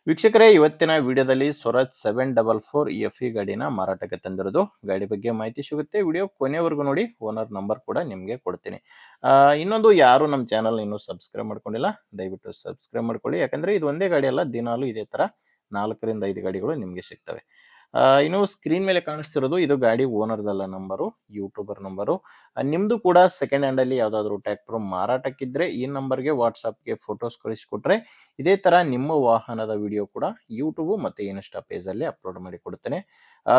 ವೀಕ್ಷಕರೇ, ಇವತ್ತಿನ ವಿಡಿಯೋದಲ್ಲಿ ಸ್ವರಾಜ್ 744 ಎಫ್ ಗಾಡಿನ ಮಾರಾಟಕ್ಕೆ ತಂದಿರೋದು. ಗಾಡಿ ಬಗ್ಗೆ ಮಾಹಿತಿ ಸಿಗುತ್ತೆ. ವಿಡಿಯೋ ಕೊನೆವರೆಗೂ ನೋಡಿ. ಓನರ್ ನಂಬರ್ ಕೂಡ ನಿಮಗೆ ಕೊಡ್ತೀನಿ. ಇನ್ನೊಂದು, ಯಾರು ನಮ್ಮ ಚಾನಲ್ ಇನ್ನೂ ಸಬ್ಸ್ಕ್ರೈಬ್ ಮಾಡ್ಕೊಂಡಿಲ್ಲ, ದಯವಿಟ್ಟು ಸಬ್ಸ್ಕ್ರೈಬ್ ಮಾಡ್ಕೊಳ್ಳಿ. ಯಾಕಂದ್ರೆ ಇದು ಒಂದೇ ಗಾಡಿ ಅಲ್ಲ, ದಿನಾಲು ಇದೇ ತರ 4 ರಿಂದ 5 ಗಾಡಿಗಳು ನಿಮಗೆ ಸಿಗ್ತವೆ. ಇನ್ನು ಸ್ಕ್ರೀನ್ ಮೇಲೆ ಕಾಣಿಸ್ತಿರೋದು ಇದು ಗಾಡಿ ಓನರ್ದಲ್ಲ ನಂಬರು, ಯೂಟ್ಯೂಬರ್ ನಂಬರು. ನಿಮ್ದು ಕೂಡ ಸೆಕೆಂಡ್ ಹ್ಯಾಂಡ್ ಅಲ್ಲಿ ಯಾವ್ದಾದ್ರು ಟ್ರ್ಯಾಕ್ಟರ್ ಮಾರಾಟಕ್ಕಿದ್ರೆ ಈ ನಂಬರ್ಗೆ ವಾಟ್ಸ್ಆಪ್ಗೆ ಫೋಟೋಸ್ ಕಳಿಸ್ಕೊಟ್ರೆ ಇದೇ ತರ ನಿಮ್ಮ ವಾಹನದ ವಿಡಿಯೋ ಕೂಡ ಯೂಟ್ಯೂಬ್ ಮತ್ತೆ ಇನ್ಸ್ಟಾ ಪೇಜ್ ಅಲ್ಲಿ ಅಪ್ಲೋಡ್ ಮಾಡಿ ಕೊಡುತ್ತೇನೆ.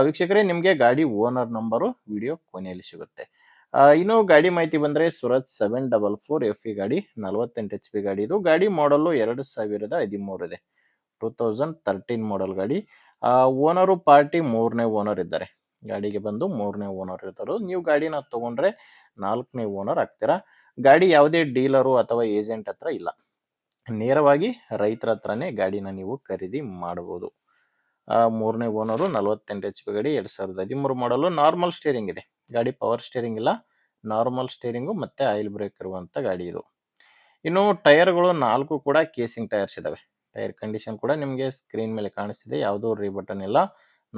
ವೀಕ್ಷಕರೇ, ನಿಮಗೆ ಗಾಡಿ ಓನರ್ ನಂಬರು ವಿಡಿಯೋ ಕೊನೆಯಲ್ಲಿ ಸಿಗುತ್ತೆ. ಇನ್ನು ಗಾಡಿ ಮಾಹಿತಿ ಬಂದ್ರೆ ಸ್ವರಾಜ್ 744 ಎಫ್ ಗಾಡಿ 48 HP ಗಾಡಿ. ಇದು ಗಾಡಿ ಮಾಡಲ್ 2013 ಇದೆ, 2013 ಮಾಡೆಲ್ ಗಾಡಿ. ಓನರು ಪಾರ್ಟಿ ಮೂರನೇ ಓನರ್ ಇದ್ದಾರೆ. ಗಾಡಿಗೆ ಬಂದು ಮೂರನೇ ಓನರ್ ಇರ್ತಾರೆ. ನೀವು ಗಾಡಿನ ತಗೊಂಡ್ರೆ 4ನೇ ಓನರ್ ಆಗ್ತೀರಾ. ಗಾಡಿ ಯಾವುದೇ ಡೀಲರು ಅಥವಾ ಏಜೆಂಟ್ ಹತ್ರ ಇಲ್ಲ, ನೇರವಾಗಿ ರೈತರ ಹತ್ರನೇ ಗಾಡಿನ ನೀವು ಖರೀದಿ ಮಾಡಬಹುದು. ಮೂರನೇ ಓನರು, 48 HP ಗಾಡಿ, 2013 ಮಾಡಲು. ನಾರ್ಮಲ್ ಸ್ಟೇರಿಂಗ್ ಇದೆ ಗಾಡಿ, ಪವರ್ ಸ್ಟೇರಿಂಗ್ ಇಲ್ಲ, ನಾರ್ಮಲ್ ಸ್ಟೇರಿಂಗು ಮತ್ತೆ ಆಯಿಲ್ ಬ್ರೇಕ್ ಇರುವಂತ ಗಾಡಿ ಇದು. ಇನ್ನು ಟೈರ್ಗಳು 4 ಕೂಡ ಕೇಸಿಂಗ್ ಟೈರ್ಸ್ ಇದಾವೆ. ಟೈರ್ ಕಂಡೀಷನ್ ಕೂಡ ನಿಮಗೆ ಸ್ಕ್ರೀನ್ ಮೇಲೆ ಕಾಣಿಸ್ತಿದೆ, ಯಾವುದೋ ರೀಬಟನ್ ಇಲ್ಲ,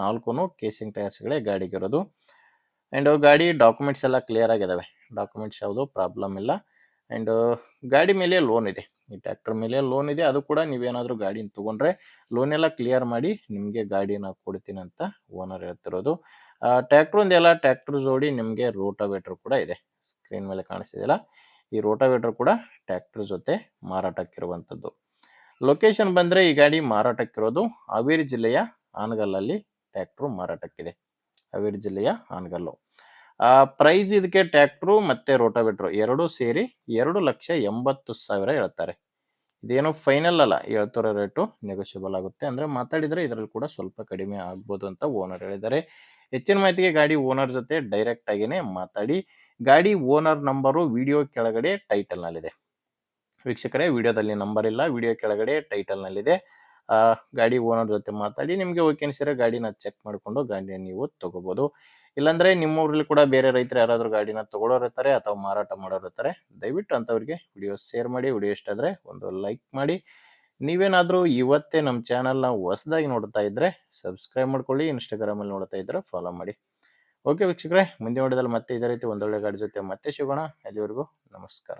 4 ಕೇಸಿಂಗ್ ಟೈರ್ಸ್ ಗಳೇ ಗಾಡಿಗಿರೋದು. ಅಂಡ್ ಗಾಡಿ ಡಾಕ್ಯುಮೆಂಟ್ಸ್ ಎಲ್ಲ ಕ್ಲಿಯರ್ ಆಗಿದಾವೆ, ಡಾಕ್ಯುಮೆಂಟ್ಸ್ ಯಾವುದೋ ಪ್ರಾಬ್ಲಮ್ ಇಲ್ಲ. ಅಂಡ್ ಗಾಡಿ ಮೇಲೆ ಲೋನ್ ಇದೆ, ಈ ಟ್ರ್ಯಾಕ್ಟರ್ ಮೇಲೆ ಲೋನ್ ಇದೆ. ಅದು ಕೂಡ ನೀವೇನಾದ್ರೂ ಗಾಡಿನ ತಗೊಂಡ್ರೆ ಲೋನ್ ಎಲ್ಲ ಕ್ಲಿಯರ್ ಮಾಡಿ ನಿಮಗೆ ಗಾಡಿನ ಕೊಡ್ತೀನಿ ಅಂತ ಓನರ್ ಹೇಳ್ತಿರೋದು. ಟ್ರ್ಯಾಕ್ಟರ್ ಒಂದೆಲ್ಲ ಟ್ರ್ಯಾಕ್ಟರ್ ಜೋಡಿ ನಿಮಗೆ ರೋಟಾವೇಟರ್ ಕೂಡ ಇದೆ, ಸ್ಕ್ರೀನ್ ಮೇಲೆ ಕಾಣಿಸ್ತಿದೆಯಲ್ಲ, ಈ ರೋಟಾವೇಟರ್ ಕೂಡ ಟ್ರ್ಯಾಕ್ಟರ್ ಜೊತೆ ಮಾರಾಟಕ್ಕಿರುವಂಥದ್ದು. ಲೊಕೇಶನ್ ಬಂದ್ರೆ ಈ ಗಾಡಿ ಮಾರಾಟಕ್ಕಿರೋದು ಹಾವೇರಿ ಜಿಲ್ಲೆಯ ಹಾನಗಲ್ಲಲ್ಲಿ ಟ್ರ್ಯಾಕ್ಟರ್ ಮಾರಾಟಕ್ಕಿದೆ, ಹಾವೇರಿ ಜಿಲ್ಲೆಯ ಹಾನಗಲ್ಲು. ಪ್ರೈಸ್ ಇದಕ್ಕೆ ಟ್ರ್ಯಾಕ್ಟರ್ ಮತ್ತೆ ರೋಟಾವೇಟರ್ ಎರಡು ಸೇರಿ 2,80,000 ಹೇಳ್ತಾರೆ. ಇದೇನು ಫೈನಲ್ ಅಲ್ಲ, ಹೇಳ್ತಿರೋ ರೇಟು ನೆಗೋಷಿಯಬಲ್ ಆಗುತ್ತೆ. ಅಂದ್ರೆ ಮಾತಾಡಿದ್ರೆ ಇದರಲ್ಲಿ ಕೂಡ ಸ್ವಲ್ಪ ಕಡಿಮೆ ಆಗ್ಬೋದು ಅಂತ ಓನರ್ ಹೇಳಿದ್ದಾರೆ. ಹೆಚ್ಚಿನ ಮಾಹಿತಿಗೆ ಗಾಡಿ ಓನರ್ ಜೊತೆ ಡೈರೆಕ್ಟ್ ಆಗಿನೇ ಮಾತಾಡಿ. ಗಾಡಿ ಓನರ್ ನಂಬರು ವಿಡಿಯೋ ಕೆಳಗಡೆ ಟೈಟಲ್ ನಲ್ಲಿದೆ. ವೀಕ್ಷಕರೇ, ವಿಡಿಯೋದಲ್ಲಿ ನಂಬರ್ ಇಲ್ಲ, ವಿಡಿಯೋ ಕೆಳಗಡೆ ಟೈಟಲ್ ನಲ್ಲಿದೆ. ಗಾಡಿ ಓನರ್ ಜೊತೆ ಮಾತಾಡಿ ನಿಮಗೆ ಓಕೆ ಅನಿಸಿದ್ರೆ ಗಾಡಿನ ಚೆಕ್ ಮಾಡಿಕೊಂಡು ಗಾಡಿನ ನೀವು ತಗೋಬಹುದು. ಇಲ್ಲಾಂದ್ರೆ ನಿಮ್ಮೂರಲ್ಲಿ ಕೂಡ ಬೇರೆ ರೈತರು ಯಾರಾದ್ರೂ ಗಾಡಿನ ತಗೊಳ್ಳೋರು ಇರ್ತಾರೆ ಅಥವಾ ಮಾರಾಟ ಮಾಡೋರು ಇರ್ತಾರೆ, ದಯವಿಟ್ಟು ಅಂತವ್ರಿಗೆ ವಿಡಿಯೋ ಶೇರ್ ಮಾಡಿ. ವಿಡಿಯೋ ಇಷ್ಟ ಆದ್ರೆ ಒಂದು ಲೈಕ್ ಮಾಡಿ. ನೀವೇನಾದ್ರೂ ಇವತ್ತೇ ನಮ್ಮ ಚಾನಲ್ನ ಹೊಸದಾಗಿ ನೋಡ್ತಾ ಇದ್ರೆ ಸಬ್ಸ್ಕ್ರೈಬ್ ಮಾಡ್ಕೊಳ್ಳಿ, ಇನ್ಸ್ಟಾಗ್ರಾಮ್ ಅಲ್ಲಿ ನೋಡ್ತಾ ಇದ್ರೆ ಫಾಲೋ ಮಾಡಿ. ಓಕೆ ವೀಕ್ಷಕರೇ, ಮುಂದಿನ ವಿಡಿಯೋದಲ್ಲಿ ಮತ್ತೆ ಇದೇ ರೀತಿ ಒಂದೊಳ್ಳೆ ಗಾಡಿ ಜೊತೆ ಮತ್ತೆ ಸಿಗೋಣ. ಅಲ್ಲಿವರೆಗೂ ನಮಸ್ಕಾರ.